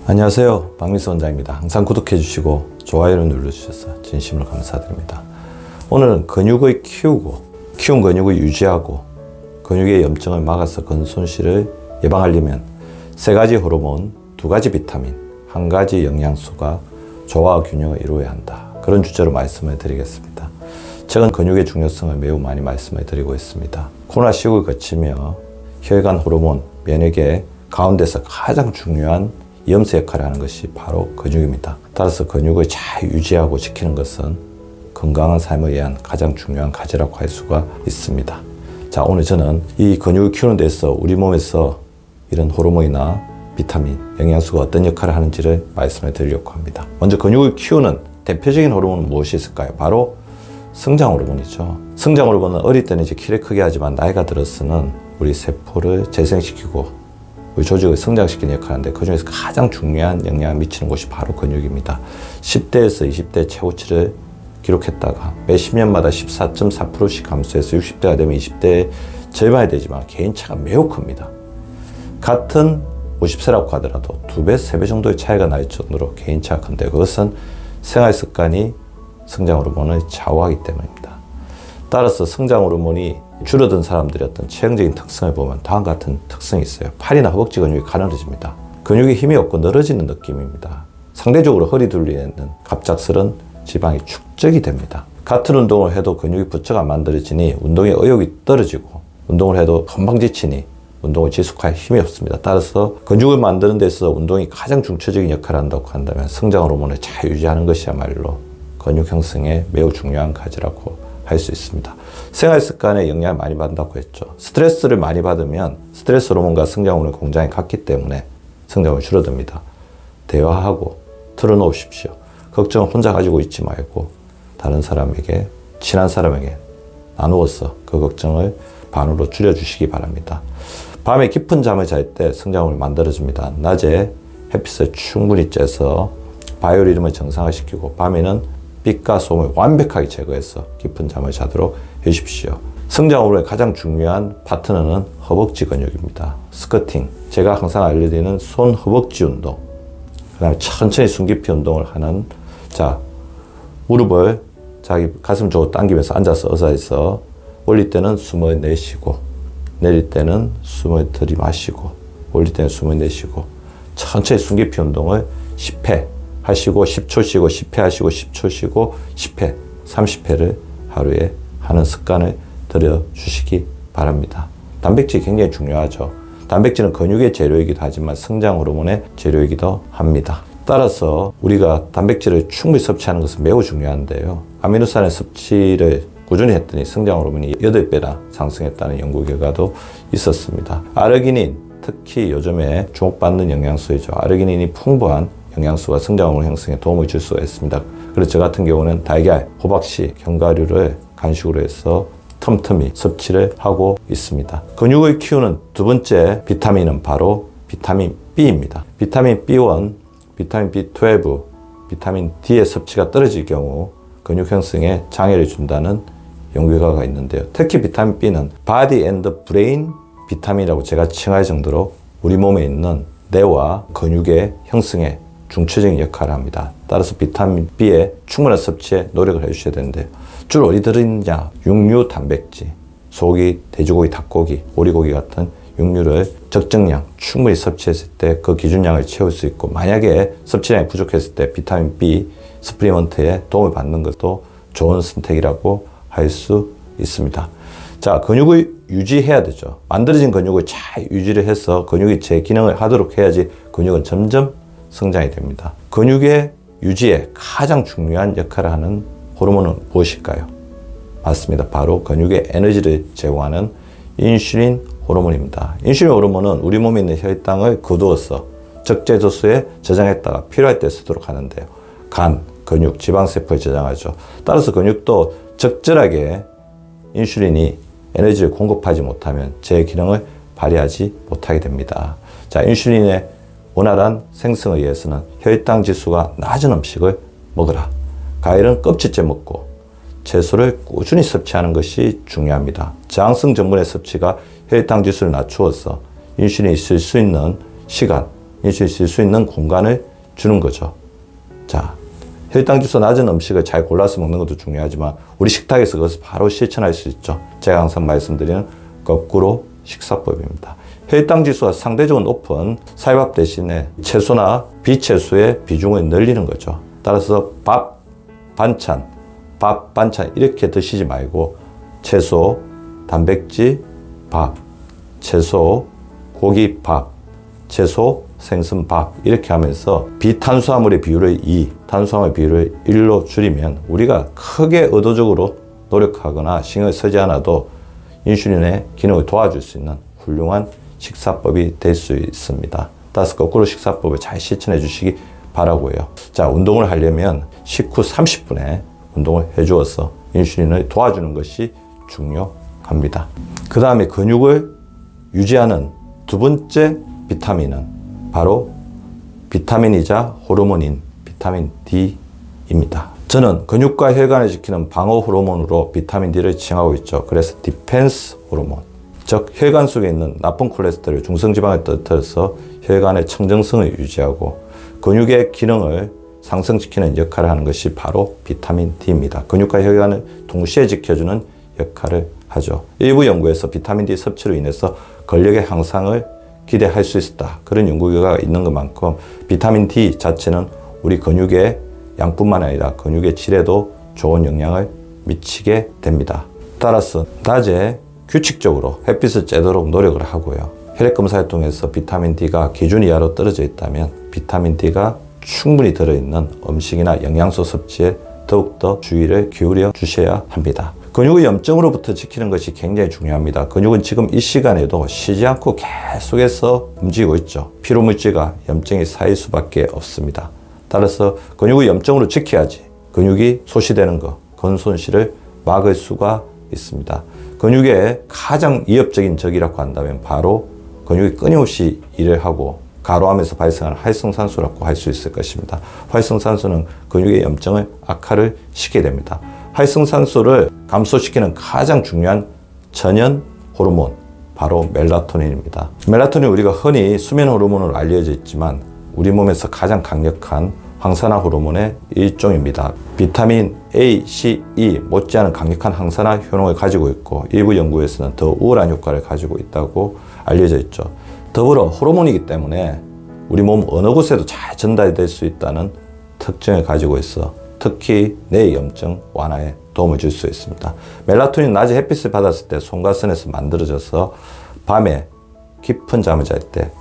안녕하세요, 박민수 원장입니다. 항상 구독해 주시고 좋아요를 눌러주셔서 진심으로 감사드립니다. 오늘은 근육을 키운 근육을 유지하고 근육의 염증을 막아서 근손실을 예방하려면 3가지 호르몬, 2가지 비타민, 1가지 영양소가 조화와 균형을 이루어야 한다. 그런 주제로 말씀을 드리겠습니다. 최근 근육의 중요성을 매우 많이 말씀을 드리고 있습니다. 코로나 시국을 거치며 혈관 호르몬, 면역의 가운데서 가장 중요한 염소 역할을 하는 것이 바로 근육입니다. 따라서 근육을 잘 유지하고 지키는 것은 건강한 삶을 위한 가장 중요한 과제라고 할 수가 있습니다. 자, 오늘 저는 이 근육을 키우는 데서 우리 몸에서 이런 호르몬이나 비타민, 영양소가 어떤 역할을 하는지를 말씀을 드리려고 합니다. 먼저 근육을 키우는 대표적인 호르몬은 무엇이 있을까요? 바로 성장 호르몬이죠. 성장 호르몬은 어릴 때는 이제 키를 크게 하지만 나이가 들어서는 우리 세포를 재생시키고 우리 조직을 성장시키는 역할을 하는데 그중에서 가장 중요한 영향을 미치는 곳이 바로 근육입니다. 10대에서 20대 최고치를 기록했다가 매 10년마다 14.4%씩 감소해서 60대가 되면 20대의 절반이 되지만 개인차가 매우 큽니다. 같은 50세라고 하더라도 2배, 3배 정도의 차이가 날 정도로 개인차가 큰데 그것은 생활 습관이 성장 호르몬을 좌우하기 때문입니다. 따라서 성장 호르몬이 줄어든 사람들의 어떤 체형적인 특성을 보면 다음과 같은 특성이 있어요. 팔이나 허벅지 근육이 가늘어집니다. 근육에 힘이 없고 늘어지는 느낌입니다. 상대적으로 허리 둘리에는 갑작스런 지방이 축적이 됩니다. 같은 운동을 해도 근육이 부쩍 안 만들어지니 운동의 의욕이 떨어지고 운동을 해도 금방 지치니 운동을 지속할 힘이 없습니다. 따라서 근육을 만드는 데 있어서 운동이 가장 중추적인 역할을 한다고 한다면 성장 호르몬을 잘 유지하는 것이야말로 근육 형성에 매우 중요한 과제라고 할 수 있습니다. 생활 습관에 영향을 많이 받는다고 했죠. 스트레스를 많이 받으면 스트레스 호르몬과 성장 호르몬 공장이 같기 때문에 성장이 줄어듭니다. 대화하고 털어놓으십시오. 걱정을 혼자 가지고 있지 말고 다른 사람에게, 친한 사람에게 나누어서 그 걱정을 반으로 줄여주시기 바랍니다. 밤에 깊은 잠을 잘 때 성장 호르몬이 만들어집니다. 낮에 햇빛을 충분히 쬐서 바이오리듬을 정상화시키고 밤에는 빛과 소음을 완벽하게 제거해서 깊은 잠을 자도록 해주십시오. 성장 호르몬의 가장 중요한 파트너는 허벅지 근육입니다. 스쿼팅, 제가 항상 알려드리는 손 허벅지 운동, 그 다음에 천천히 숨 깊이 운동을 하는, 자, 무릎을 자기 가슴 쪽으로 당기면서 앉아서 의자에서 올릴 때는 숨을 내쉬고 내릴 때는 숨을 들이마시고 올릴 때는 숨을 내쉬고 천천히 숨 깊이 운동을 10회 하시고 10초 쉬고 10회 하시고 10초 쉬고 10회, 30회를 하루에 하는 습관을 들여주시기 바랍니다. 단백질이 굉장히 중요하죠. 단백질은 근육의 재료이기도 하지만 성장 호르몬의 재료이기도 합니다. 따라서 우리가 단백질을 충분히 섭취하는 것은 매우 중요한데요. 아미노산의 섭취를 꾸준히 했더니 성장 호르몬이 8배나 상승했다는 연구 결과도 있었습니다. 아르기닌, 특히 요즘에 주목받는 영양소이죠. 아르기닌이 풍부한 영양소가 성장 호르몬 형성에 도움을 줄 수가 있습니다. 그래서 저 같은 경우는 달걀, 호박씨, 견과류를 간식으로 해서 틈틈이 섭취를 하고 있습니다. 근육을 키우는 2번째 비타민은 바로 비타민 B입니다. 비타민 B1, 비타민 B12, 비타민 D의 섭취가 떨어질 경우 근육 형성에 장애를 준다는 연구 결과가 있는데요. 특히 비타민 B는 바디 앤드 브레인 비타민이라고 제가 칭할 정도로 우리 몸에 있는 뇌와 근육의 형성에 중추적인 역할을 합니다. 따라서 비타민 B의 충분한 섭취에 노력을 해주셔야 되는데요. 주로 어디 들어있느냐? 육류, 단백질, 소고기, 돼지고기, 닭고기, 오리고기 같은 육류를 적정량 충분히 섭취했을 때 그 기준량을 채울 수 있고, 만약에 섭취량이 부족했을 때 비타민 B 서플리먼트에 도움을 받는 것도 좋은 선택이라고 할 수 있습니다. 자, 근육을 유지해야 되죠. 만들어진 근육을 잘 유지를 해서 근육이 제 기능을 하도록 해야지 근육은 점점 성장이 됩니다. 근육의 유지에 가장 중요한 역할을 하는 호르몬은 무엇일까요? 맞습니다. 바로 근육에 에너지를 제공하는 인슐린 호르몬입니다. 인슐린 호르몬은 우리 몸에 있는 혈당을 거두어서 적재 도수에 저장했다가 필요할 때 쓰도록 하는데요. 간, 근육, 지방세포에 저장하죠. 따라서 근육도 적절하게 인슐린이 에너지를 공급하지 못하면 제 기능을 발휘하지 못하게 됩니다. 자, 인슐린의 원활한 생성을 위해서는 혈당 지수가 낮은 음식을 먹으라. 과일은 껍질째 먹고 채소를 꾸준히 섭취하는 것이 중요합니다. 저항성 전분의 섭취가 혈당 지수를 낮추어서 인슐린이 있을 수 있는 시간, 인슐린이 쓸 수 있는 공간을 주는 거죠. 자, 혈당 지수 낮은 음식을 잘 골라서 먹는 것도 중요하지만 우리 식탁에서 그것을 바로 실천할 수 있죠. 제가 항상 말씀드리는 거꾸로 식사법입니다. 혈당 지수가 상대적으로 높은 쌀밥 대신에 채소나 비채소의 비중을 늘리는 거죠. 따라서 밥, 반찬 이렇게 드시지 말고 채소, 단백질, 밥, 채소, 고기, 밥, 채소, 생선, 밥 이렇게 하면서 비탄수화물의 비율을 2, 탄수화물 비율을 1로 줄이면 우리가 크게 의도적으로 노력하거나 신경을 쓰지 않아도 인슐린의 기능을 도와줄 수 있는 훌륭한 식사법이 될 수 있습니다. 따라서 거꾸로 식사법을 잘 실천해 주시기 바라고요. 자, 운동을 하려면 식후 30분에 운동을 해주어서 인슐린을 도와주는 것이 중요합니다. 그 다음에 근육을 유지하는 두 번째 비타민은 바로 비타민이자 호르몬인 비타민 D입니다. 저는 근육과 혈관을 지키는 방어 호르몬으로 비타민 D를 칭하고 있죠. 그래서 디펜스 호르몬, 즉 혈관 속에 있는 나쁜 콜레스테롤, 중성지방을 떨어뜨려서 혈관의 청정성을 유지하고 근육의 기능을 상승시키는 역할을 하는 것이 바로 비타민 D입니다. 근육과 혈관을 동시에 지켜주는 역할을 하죠. 일부 연구에서 비타민 D 섭취로 인해서 근력의 향상을 기대할 수 있다. 그런 연구 결과가 있는 것만큼 비타민 D 자체는 우리 근육의 양뿐만 아니라 근육의 질에도 좋은 영향을 미치게 됩니다. 따라서 낮에 규칙적으로 햇빛을 쬐도록 노력을 하고요. 혈액 검사를 통해서 비타민 D가 기준 이하로 떨어져 있다면 비타민 D가 충분히 들어있는 음식이나 영양소 섭취에 더욱더 주의를 기울여 주셔야 합니다. 근육의 염증으로부터 지키는 것이 굉장히 중요합니다. 근육은 지금 이 시간에도 쉬지 않고 계속해서 움직이고 있죠. 피로물질과 염증이 쌓일 수밖에 없습니다. 따라서 근육의 염증으로 지켜야지 근육이 소실되는 것, 근손실을 막을 수가 있습니다. 근육의 가장 위협적인 적이라고 한다면 바로 근육이 끊임없이 일을 하고 가로하면서 발생하는 활성산소라고 할 수 있을 것입니다. 활성산소는 근육의 염증을 악화를 시키게 됩니다. 활성산소를 감소시키는 가장 중요한 천연 호르몬, 바로 멜라토닌입니다. 멜라토닌 우리가 흔히 수면 호르몬으로 알려져 있지만 우리 몸에서 가장 강력한 항산화 호르몬의 일종입니다. 비타민 A, C, E 못지않은 강력한 항산화 효능을 가지고 있고 일부 연구에서는 더 우월한 효과를 가지고 있다고 알려져 있죠. 더불어 호르몬이기 때문에 우리 몸 어느 곳에도 잘 전달될 수 있다는 특징을 가지고 있어 특히 뇌 염증 완화에 도움을 줄 수 있습니다. 멜라토닌 낮에 햇빛을 받았을 때 송가선에서 만들어져서 밤에 깊은 잠을 잘 때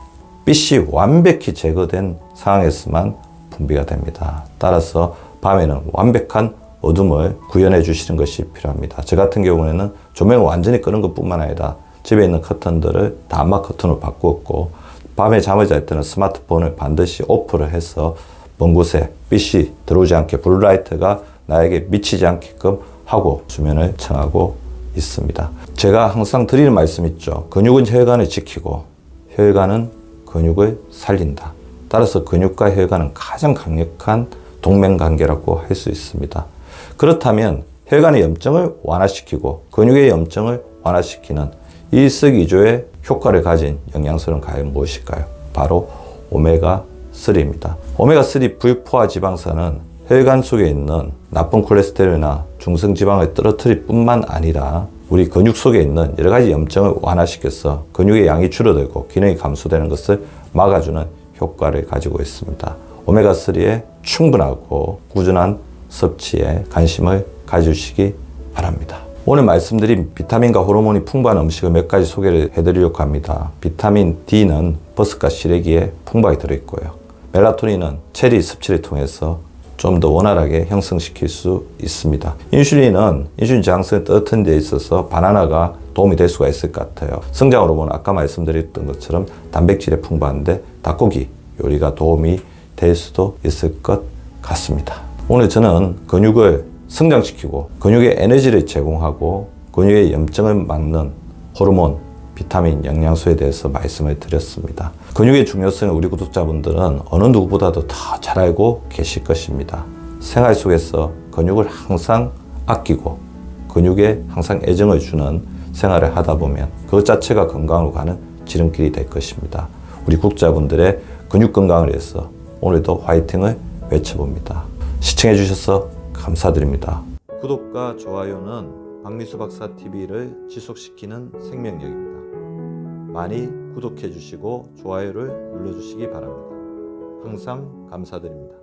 빛이 완벽히 제거된 상황에서만 분비가 됩니다. 따라서 밤에는 완벽한 어둠을 구현해 주시는 것이 필요합니다. 저 같은 경우에는 조명을 완전히 끄는 것뿐만 아니라 집에 있는 커튼들을 다 암막 커튼으로 바꾸었고 밤에 잠을 잘 때는 스마트폰을 반드시 오프를 해서 먼 곳에 빛이 들어오지 않게 블루라이트가 나에게 미치지 않게끔 하고 수면을 청하고 있습니다. 제가 항상 드리는 말씀 있죠. 근육은 혈관을 지키고 혈관은 근육을 살린다. 따라서 근육과 혈관은 가장 강력한 동맹관계라고 할 수 있습니다. 그렇다면 혈관의 염증을 완화시키고 근육의 염증을 완화시키는 일석이조의 효과를 가진 영양소는 과연 무엇일까요? 바로 오메가3입니다. 오메가3 불포화 지방산은 혈관 속에 있는 나쁜 콜레스테롤이나 중성지방을 떨어뜨릴 뿐만 아니라 우리 근육 속에 있는 여러 가지 염증을 완화시켜서 근육의 양이 줄어들고 기능이 감소되는 것을 막아주는 효과를 가지고 있습니다. 오메가3의 충분하고 꾸준한 섭취에 관심을 가주시기 바랍니다. 오늘 말씀드린 비타민과 호르몬이 풍부한 음식을 몇 가지 소개를 해드리려고 합니다. 비타민 D는 버섯과 시래기에 풍부하게 들어있고요. 멜라토닌은 체리 섭취를 통해서 좀 더 원활하게 형성시킬 수 있습니다. 인슐린은 인슐린 저항성을 떨어뜨리는 데 있어서 바나나가 도움이 될 수가 있을 것 같아요. 성장 호르몬은 아까 말씀드렸던 것처럼 단백질에 풍부한데 닭고기 요리가 도움이 될 수도 있을 것 같습니다. 오늘 저는 근육을 성장시키고 근육에 에너지를 제공하고 근육의 염증을 막는 호르몬, 비타민, 영양소에 대해서 말씀을 드렸습니다. 근육의 중요성을 우리 구독자분들은 어느 누구보다도 더 잘 알고 계실 것입니다. 생활 속에서 근육을 항상 아끼고 근육에 항상 애정을 주는 생활을 하다 보면 그것 자체가 건강으로 가는 지름길이 될 것입니다. 우리 구독자분들의 근육 건강을 위해서 오늘도 화이팅을 외쳐봅니다. 시청해 주셔서 감사드립니다. 구독과 좋아요는 박미수 박사 TV를 지속시키는 생명력입니다. 많이 구독해 주시고 좋아요를 눌러 주시기 바랍니다. 항상 감사드립니다.